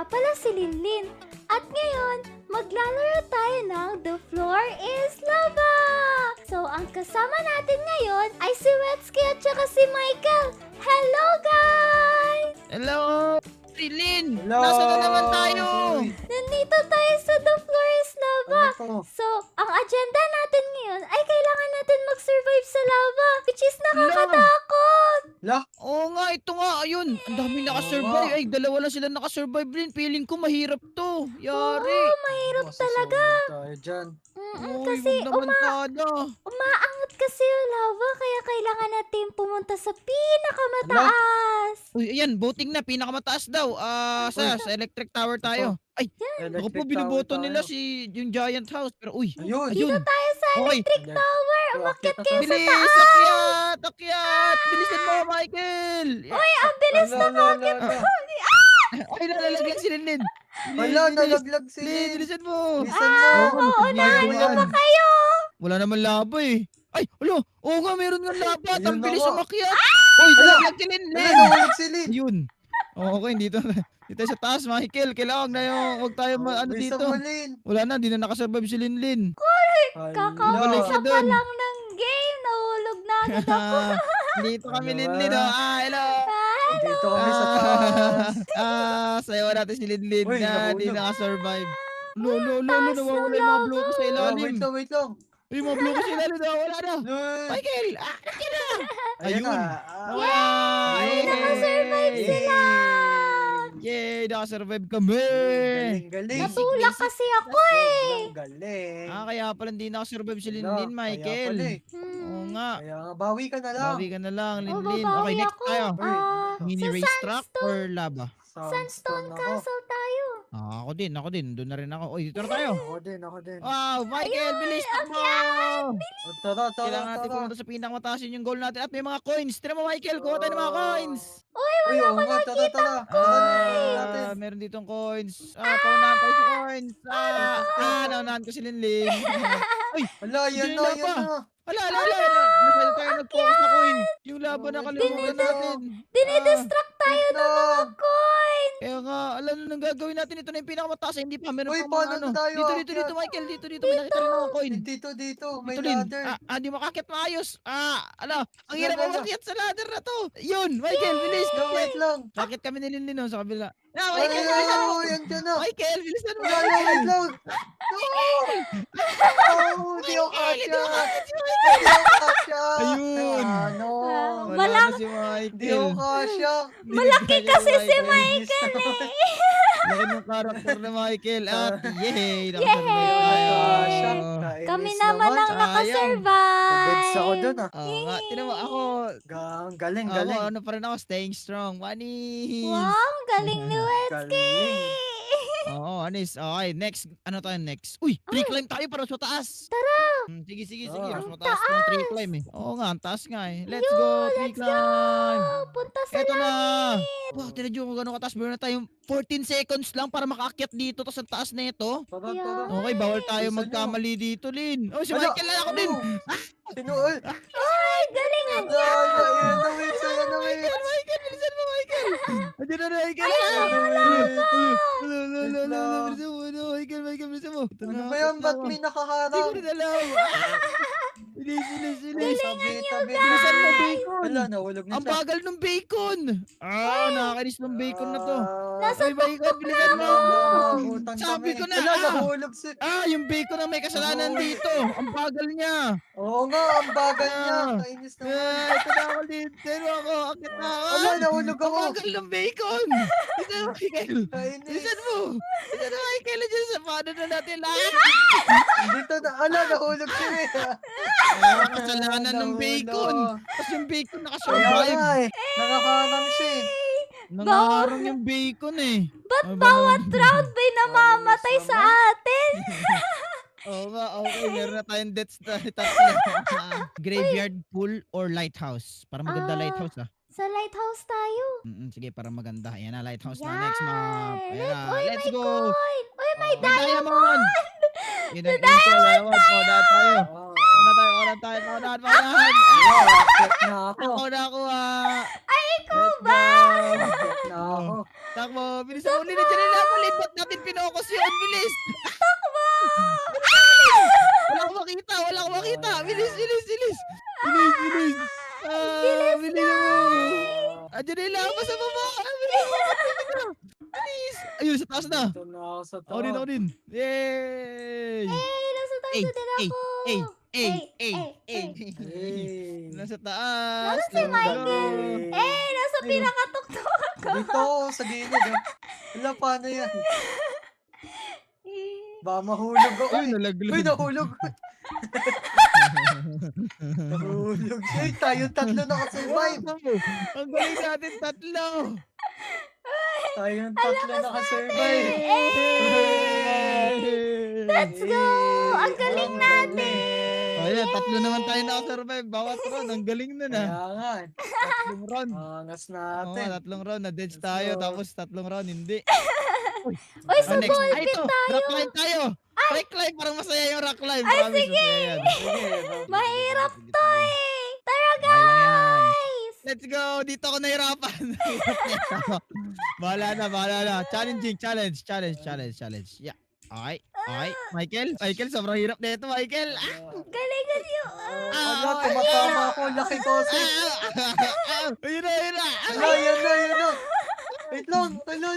nga pala si Linlin. At ngayon, maglalaro tayo ng The Floor is Lava! So, ang kasama natin ngayon ay si Wetsky at saka si Michael. Hello, guys! Hello! Rilin! Hello! Nasaan na naman tayo? Nandito tayo sa The Floor is Lava. Ano to? So, ang agenda natin ngayon ay kailangan natin mag-survive sa lava, which is nakakatakot. Oo nga, ito nga, ayun. Ang dami nakasurvive. Ay, dalawa lang sila nakasurvive rin. Feeling ko mahirap to. Yari. Oo, mahirap talaga. Tayo dyan. Uy, Kasi wag naman sana. umaangat kasi yung lava, kaya kailangan natin pumunta sa pinakamataas. Uy, ayan, voting na. Pinakamataas daw. Sa electric tower tayo. Ay, ako po, binoboto nila yung giant house. Pero uy, Ayun. ayun. Tayo sa Okay. electric tower. Umakyat kayo sa Bilis, taas. akyat, akyat. Bilisan mo, Michael. Ang bilis na umakyat. Ay, nalalagyan si Lin. Wala, nalaglag si Lin, Lin. bilisan mo. Bilisan mo. Oo, naman pa kayo. Wala naman laba eh. Ay, alo. Oo nga, meron nga laba. At ang Ayun na bilis nga. umakyat. Uy, nalaglag si Lin. Ayun, nahulog si Lin. Ayun. Okay, dito sa taas, Michael. Kailangan na huwag tayo Bilisan dito. mo, Lin. Wala na, di na nakasurvive si Lin. Kakaumpisa siya pa dun. lang ng game. Nahulog na agad ako. Dito kami, Ano Lin. ba? Hello. Dito kami sa taas. Sayaw natin si Lin Uy, na di nahulog. nakasurvive. Lo, taas nawawala ng yung mga lava. bloke sa ilalim. Wait lang. Ay, mga bloke sa ilalim, nawawala na. Lin. Michael, akin na. Ayun Ayun. na. Yay! Nakasurvive sila. Yay! Nakasurvive kami! Galing. Natulak kasi ako eh. Galing. Kaya pala hindi nakasurvive si Wala, Linlin, Michael. Kaya pala eh. Oo nga. Kaya nga, bawi ka na lang. Bawi ka na lang, Linlin. babawi Okay, next ako. tayo. Mini Sa racetrack or lava? Sandstone ako. Castle tayo. Ako din. Doon na rin ako. Uy, dito na tayo. Ako din. Wow, Michael, bilis takbo! Tara. Kailangan natin pumunta sa pinakamataas, yun yung goal natin. At may mga coins. Tira mo, Michael, kuha tayo ng mga coins. Uy, oo nga, tara. Tara natin. Meron ditong coins. Paunahan tayo sa coins. Naunahan ko si Linlin. Uy, Wala, yan Hindi na, na yan pa. na. Wala. Masyado tayo nag-focus sa coin. Yung laban nakalimutan natin. Dinidistract tayo ng mga coin. Kaya nga, alam na nang gagawin natin. Ito na yung pinakamataas. Hindi pa, meron Uy, pang paano mga ano. na tayo Dito, aakyat? Michael. Dito. May nakita rin ako coin. Dito, may Dito, Lin. ladder. Di makakit maayos. Ang hirap Wala. umakyat sa ladder na to. Yun, Michael, bilis. Wait lang. Bakit kami nilin sa kabila? Ay, Michael, bilisan mo. yan dyan na. Michael, bilisan mo. Wait lang. No! Di ako kasya. Di ako kasya. Ayun. Ano? Wala na si Michael. Di ako kasya. Malaki kasi si Michael. Laki ng karakter na Michael. At yay! Kasya. Kami Kainis naman ang sayang. nakasurvive. Beds ako dun ah. Oo nga, tinan mo ako. Galing. Ano pa rin ako, staying strong. Manis. Wow, ang galing ni Wetsky. Galing. Oo, anis. Okay, next. Ano tayo next? Uy, tree climb tayo para sa taas. Tara. Sige. Ah. Mas mataas yung tree climb eh. Oo nga, ang taas nga eh. Let's go, tree climb. Punta sa Eto na. langit. Wow, tinan nyo kung gano'ng kataas. Meron na tayong 14 seconds lang para makaakyat dito. Tapos ang taas na ito. Tara. Okay, bawal tayo Bilisan nyo. magkamali dito, Lin. Oh, si Ala, Michael na ako din. Sino? Ay, Ay, galing ang yan na, wait. Michael, bilisan mo, Michael. Andiyan na, Michael. Michael, bilisan mo. Ito Ano na, ba yan? ito Ba't na. may Hindi ko nakaharang? rin alam. Bilis. Tabi. Bilisan mo, bacon. Wala, nahulog na Ang siya. bagal ng bacon. Nakakainis ng bacon na to. Nasa Ay, bacon, bilisan mo. Utang Sabi kami. ko na, Wala, nahulog si... Yung bacon na may kasalanan dito. Ang bagal niya. Oo nga, ang bagal niya. Kainis naman. Ito na ako din. Pero ako, akit na ako. Wala, nahulog Ang ako. bagal ng bacon. Bilisan mo, Michael. Kainis. Bilisan mo. Michael. Diyan sa paano na natin lahat. Dito na, nahulog siya. Kasalanan ng bacon. Tapos yung bacon Kaya nakasurvive. nga eh. Nakakarang siya eh. Nangarang yung bacon eh. Ba't Ano ba bawat naman? round may namamatay sa atin? Oo nga, okay. Meron na tayong deaths na tatlo. Graveyard, pool, or lighthouse. Para maganda lighthouse ah. Sa lighthouse tayo. Sige, para maganda. Ayan na, lighthouse na. Yan. Next map. Ayan na, Uy, let's may go. coin. Uy, may May diamond. Yun ang intro. Diamond. Paunahan tayo. Oh, Paunahan tayo. Paunahan. akit na ako. Ako na ako ah. Ay, ikaw ba? Akit na ako. Takbo. Bilisan mo. Lina, dyan na ako. pinokos yun. Bilis. Wala akong makita. Wala akong makita. Bilis. Bilis. Bilis. Bilis. Bilis mo. Andiyan na yung lava sa baba. Bilis. Ayun, sa taas na. Ito na ako sa Ako din, ako din. Yay! Hey, nasa taas na din ako. Nasa taas. Nasa si Michael. Hey, nasa Ayun. pinakatuktok ako. Dito ako sa gilid. Ah. Wala, paano yan? Baka mahulog ako. Uy, nalaglag. Uy, nahulog. Nahulog siya. Ay, tayong tatlo nakasurvive. Ang galing natin tatlo. Tayong tatlo nakasurvive. Let's go! Ang galing natin! Ayan, tatlo naman tayo nakasurvive. Bawat round, ang galing nun Kaya ah. nga. eh. Tatlong round. Angas Oo, natin. tatlong round. Na-dead Let's tayo. go. Tapos tatlong round, hindi. Uy, sa Next. ball Ay, pit ito. tayo! Rock climb tayo. Rock climb. Parang masaya yung rock climb. Promise, sige. masaya yan. Sige, Mahirap to eh! Tara Okay lang yan. guys! Let's go! Dito ako nahirapan. Bahala na. Challenging, challenge. Yeah. Okay. Michael, sobrang hirap na ito, Michael. Galingan nyo! Ano, tumatama ako. Laki ko. Ayun na. Ala, yan na. Wait lang. Ala.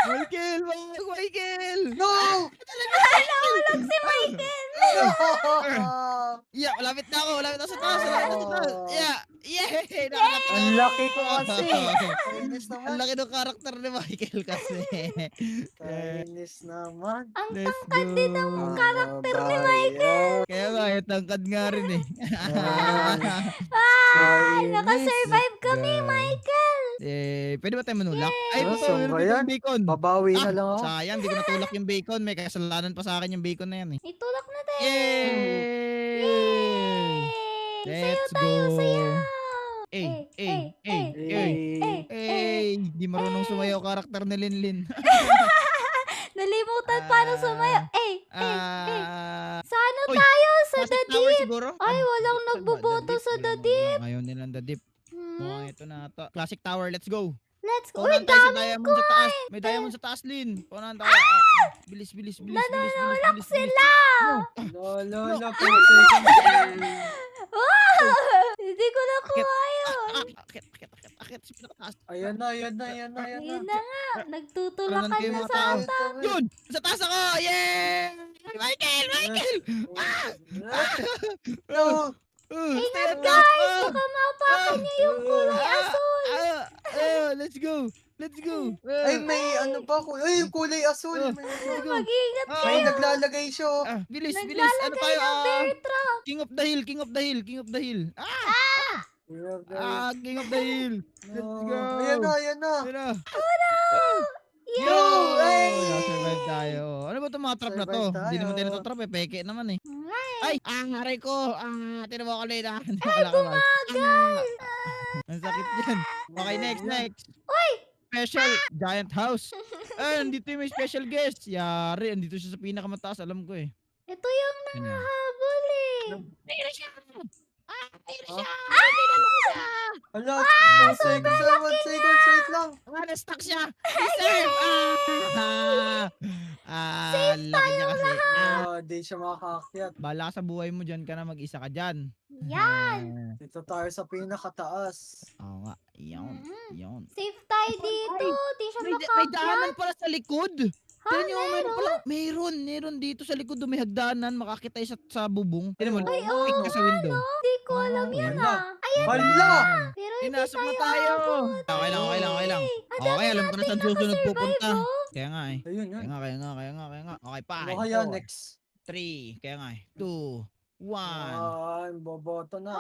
Michael. No! Nahulog si Michael! Yeah, malapit na ako sa taas. Yeah. Yay! Ang laki ko kasi. Kainis Ang naman. laki ng karakter ni Michael kasi. Kainis naman. Ang Let's tangkad din ng go. karakter ni Michael. Kaya nga, yung tangkad nga rin eh. Ay, nakasurvive kami, Michael! Pwede ba tayo manulak? Ay, Ano, ito, saan meron ba dito yan? yung bacon. Babawi na lang ako. Sayang, di ko natulak yung bacon. May kasalanan pa sa akin yung bacon na yan eh. Itulak na tayo! Yay! Let's Sayaw tayo, go. sayaw! Di marunong sumayaw karakter ni Linlin. Nalimutan paano sumayaw. Sa ano Uy, tayo? Sa Plastic the tower deep? siguro? Ay, walang Saan ba? nagboboto The sa Deep? the deep. Ayaw nilang the deep. Hmm, Mukhang ito na ito. Classic tower, let's go. Let's go. Uy, Paunahan tayo sa daming diamond sa taas. May diamond sa taas, Lin. Paunahan tayo. Bilis. Nanonolak sila! Lolo, 4 seconds. Wow! Hindi ko na kumayo. Akit. Sa pinakataas. Ayan na. Ayun na nga. Parang Nagtutulakan kayo na mga sa tao. ata. Yun! Sa taas ako! Yay! Michael! No! Ingat guys! Baka mapakan niya yung kulay asul. Let's go! Ay, may ano pa ko. Ay, yung kulay asul. May, Mag-ingat Ah. may kayo. naglalagay siya. Bilis! Ano Naglalagay tayo? ng bear trap. King of the hill! King of the hill! King of the hill! Let's go! Ayan na. Ayun na. Yay! Yo! Ay! Survive tayo. Ano ba itong mga trap na to? Survive Hindi naman tayo. tayo trap eh. Peke naman eh. Ay, Ay! Aray ko! Tinan mo ko na. Ay, bumagal! Ang sakit yan. Okay, next. Special giant house. Nandito yung may special guest. Yari, andito siya sa pinakamataas. Alam ko eh. Ito yung Ano? nahabol eh. Mayroon siya! siya! siya! Hala, 1 seconds. 1 seconds. Wait lang. Na-stuck siya! Reserve! Laki niya kasi. Di siya makakakyat. Bala ka sa buhay mo dyan ka na mag-isa ka dyan. Yan. Dito tayo sa pinakataas. Oo nga. Yun. Mm. Safe tayo dito. Di siya May makakyat. daanan pala sa likod. Ha, Tignan nyo, meron dito sa likod. May hagdanan. Makakita yung sa bubong. Tignan mo, Ay, pick ka sa window. Di ko alam Oh, yan wala. Ayan Hala! Pero hindi Pinasok na tayo tayo. aabot. Okay lang. Ang Okay, dami alam ko na nating saan susunod nakasurvive, pupunta. oh. Kaya nga eh. Ayun, yun. Kaya nga. Okay, pa. Ano kaya next? 3. Kaya nga eh. 2, 1. Boboto na.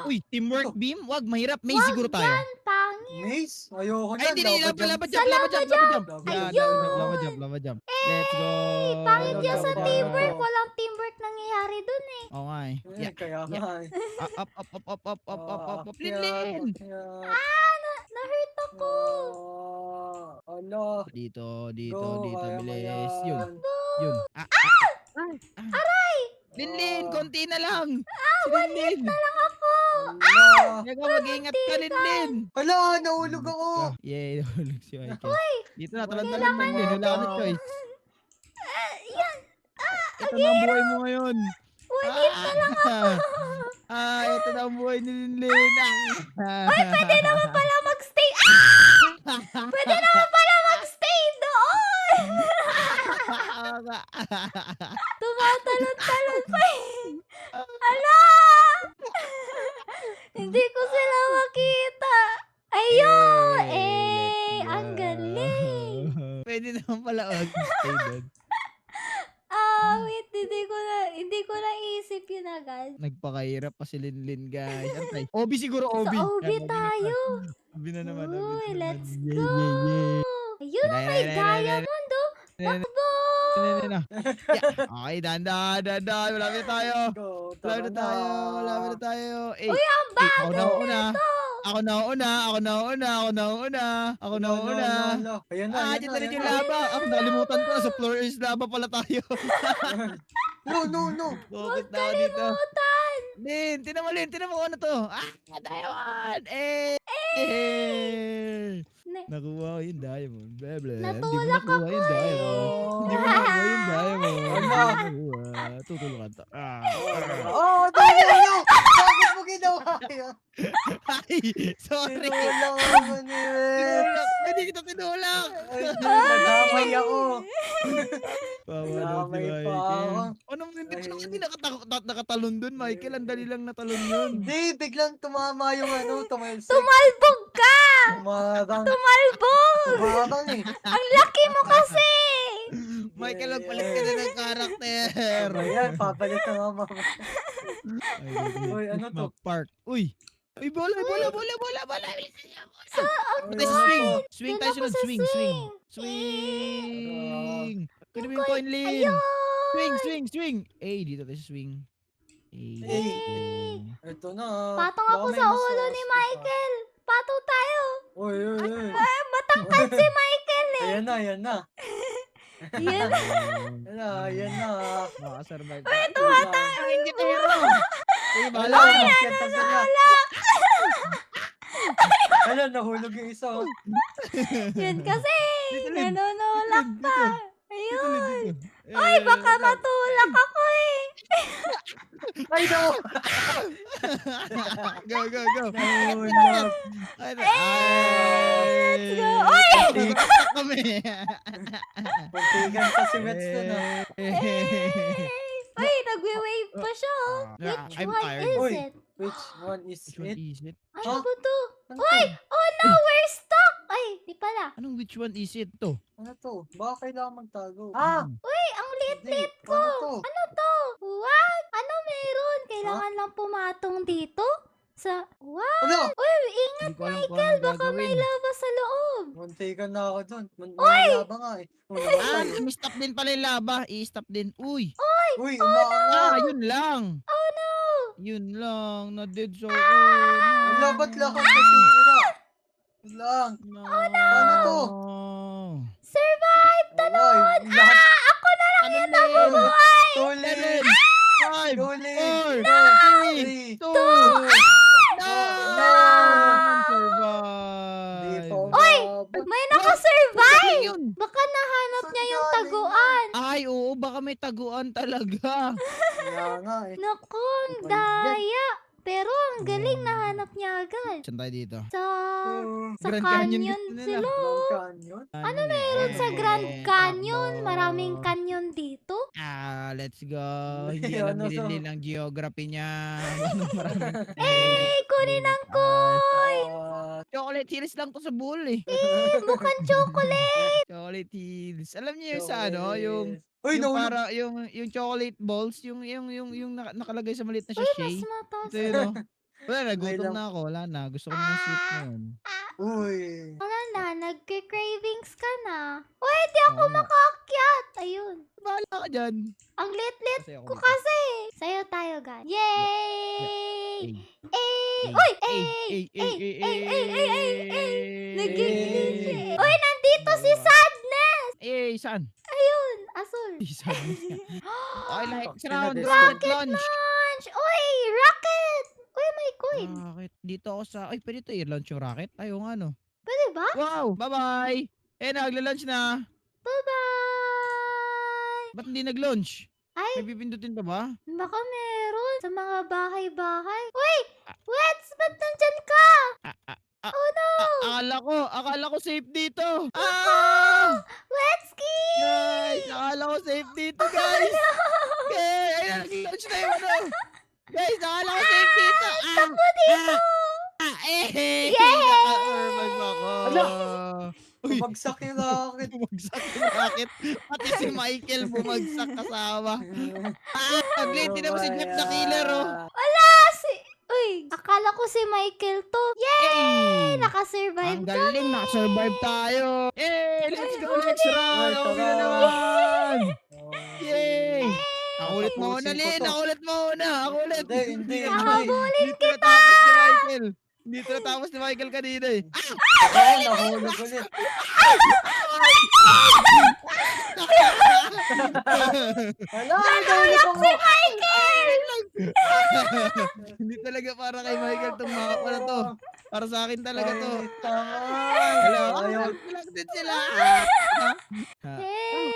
Uy, teamwork beam? Wag, mahirap. May siguro tayo. Yan, pangit. Maze? Ayoko Ay, na. hindi. Lava jump. Lava jump. Lava jump. Lava jump. Let's go. Pangit Lava yan sa jump. teamwork. Walang teamwork nangyayari dun eh. Oo nga eh. Yeah. Kaya nga eh. Up. Lin. Na-hurt ako. Ano? Dito, Go, kaya mo bilis. yan. Yun. Linlin, konti na lang. Si Linlin. Ako. Ala. Mag-ingat ka, Linlin. Hala, nahulog ako. Yay, nahulog si Michael. Dito na, talon-talon din. Wala ka na choice. Yan. Ito na ang buhay mo ngayon. Walit na lang ako. Ito na ang buhay ni Linlin. Pwede naman pala magstay. Pwede naman pala magstay doon. Tumatalon-talon pa eh. Ala! Hindi ko sila makita. Ayun! Ang galing. Pwede naman pala mag-stay doon. Wait, hindi ko naisip yun agad. Nagpakahirap pa si Linlin, guys. Antay. Obi siguro, Sa Obi. OB Yan, tayo. Obi na naman. Uy, Obi na let's naman. go. Ayun, may diamond oh. Takbo! Okay, dahan-dahan. Malapit na tayo. Go, Malapit na tayo. Eh, Uy, ang ako na bagal una. nito. Ako na una. Ayan na, ayan Dito na, rin ayan yung na. lava. Nakalimutan ko na sa floor is lava pala tayo. No. Bakit na ako dito? Kalimutan. Lin, tinan mo ano to. Diamond! Nakuha ko yung diamond. Beble. Natulak ako yung diamond. Hindi mo nakuha yung diamond. Ano? Tutulungan to. Dahil bakit mo ginawa yun? Ay, sorry. Tinulak ako ni Wet. Tinulak. Hindi kita tinulak. Ay, nadamay ako. Pawa Nadamay si pa Michael. ako. Anong hindi nakatalon dun, Michael? Ang dali lang natalon yun. Hindi, biglang tumama yung tumalsik. Tumalbog ka. Tumarang eh. Ang laki mo kasi. Michael, magpalit ka na ng karakter. Ayan, papalit na nga mama. Uy, ano to? Park. Uy, bola. Uy, Tayo sa ano swing. to? Swing Doon tayo ako sunod. sa Swing. Kunin mo yung coin, Lin. Swing. Dito tayo sa swing. Ito na. Patong ako Baka may sa ulo masas ni ka. Michael. Patong tayo. Uy. Matangkad si Michael eh. Ayan na. Yan. Ayan na. Makasurvive. Wait, tumatay. Ang kita hero. Uy, Wala, bala. makyat na sila. Ala, nahulog yung isa. Oh. Yun kasi. Dito, Lin. Nanunulak Dito. ka. Dito, Ayun. Lin, dito. Ay, baka matulak ako eh. Ay, no! Go. Nahulog. Let's go. Uy! Kami. Puntigan pa si Mets dun, Uy, nagwe-wave pa siya oh. Which I'm one tired. is Uy. it? Which one is Which one it? is it? Ano Huh? ba to? Ano Uy! to? Oh no, we're stuck! Ay, di pala. Anong which one is it to? Ano to? Baka kailangan magtago. Uy, ang Hindi. liit-liit ko. Ano to? Ano to? What? Ano meron? Kailangan lang pumatong dito? What? Ano? Uy, ingat Hindi ko alam kung Michael, anong baka may gagawin. lava sa loob. Muntikan na ako dun. May laba nga eh. I-stop din pala yung laba. I-stop din. Uy! Uy, umaangat. Yun lang. Oh no! Yun lang. Na-dead so Wala, ba't lakas nasira? Yun lang. Oh no! Ano to? Survive! Ay, lahat. Ako na lang yung Ano nabubuhay! Tuloy. 5, Tuloy. 4, 3, 2, no! Hindi pa Survive! umabot. May nakasurvive! Yun. Baka nahanap Saan niya yung galing taguan. Ay, oo. Baka may taguan talaga. Kaya nga eh. Naku, ang Oh my God. daya. Pero ang galing nahanap niya agad. Saan tayo dito? Sa Grand canyon, Canyon gusto nila. sila. Grand Canyon? Ano Meron sa Grand Canyon. Maraming canyon dito. Let's go. Hindi Ano alam to? nila ng geography niya. Maraming Kunin ang coin! Chocolate Hills lang to sa bowl eh. Mukhang chocolate! Chocolate Hills. Alam niyo yung sa ano, yung Uy, yung nahulog. para yung chocolate balls, yung nakalagay sa maliit na Uy, sachet. mas mataas. Ito yun oh. Wala na, gutom lang. na ako. Wala na. Gusto ko na ng sweet ngayon. Uy. Wala na, nagke-cravings ka na. Uy, di ako Oo nga. makaakyat! Ayun. Bahala ka dyan. Ang lit-lit Kasi ako ko kasi. Sayo tayo, guys. Yay! Ay. Uy! Nagiging Yay. Uy, nandito si Sadness! Saan? Ayun, asul. Sadness nga. Okay, next round. Rocket Rocket launch. Launch! Uy, rocket! Uy, may coin. Rocket. Dito ako sa... Ay, pwede ito i-launch yung rocket. Ayaw nga no. Pwede ba? Wow! Bye-bye! Eh, nagla-lunch na. Bye-bye! Ba't hindi nag-launch? Ay, May pipindutin pa ba? baka meron sa mga bahay-bahay. Uy! Ah. Wets, ba't nandyan ka? Ah, Oh no! akala ko safe dito. Ah! Wetski! Guys, akala ko safe dito, guys. Okay, ayun, nag-launch na yung ano. Guys, akala ko safe dito. Takbo dito! Eh! Yay! Naka-survive ako. Ala! Uy, Bumagsak yung rocket. bumagsak yung rocket. Pati si Michael bumagsak kasama. Pag-late din mo si Jeff the Killer, oh. Wala si... Uy, akala ko si Michael to. Yay! Hey! Nakasurvive Ang galing, nakasurvive tayo. Yay! Let's go next round! Ay, Okay na tara. naman! Yay! Ako ulit mo una, Tapusin ko Lin! to. Ako ulit mo una! Ako ulit! Hindi. Nakabulin Dito natapos ni Michael! Dito natapos ni Michael kanina eh. Ako, nahulog ulit. Hala, nahulog ako. Hindi talaga para kay Michael tong mga pala to. Para sa akin talaga to. Ay, tangan. Hello? Ayaw. Relax din sila. Hey!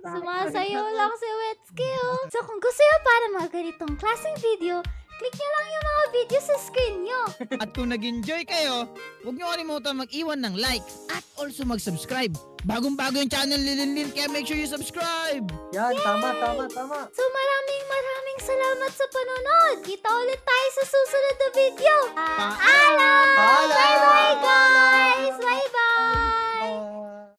Sumasayaw lang si Wetski, oh. So, kung gusto nyo para mga ganitong klaseng video, click nyo lang yung mga video sa screen nyo. At kung nag-enjoy kayo, huwag nyo kalimutan mag-iwan ng like at also mag-subscribe. Bagong-bago yung channel ni Linlin, kaya make sure you subscribe. Yan, tama. So, maraming salamat sa panonood. Kita ulit tayo sa susunod na video. Paalam! Paalam! Bye-bye, guys! Bye-bye! Bye.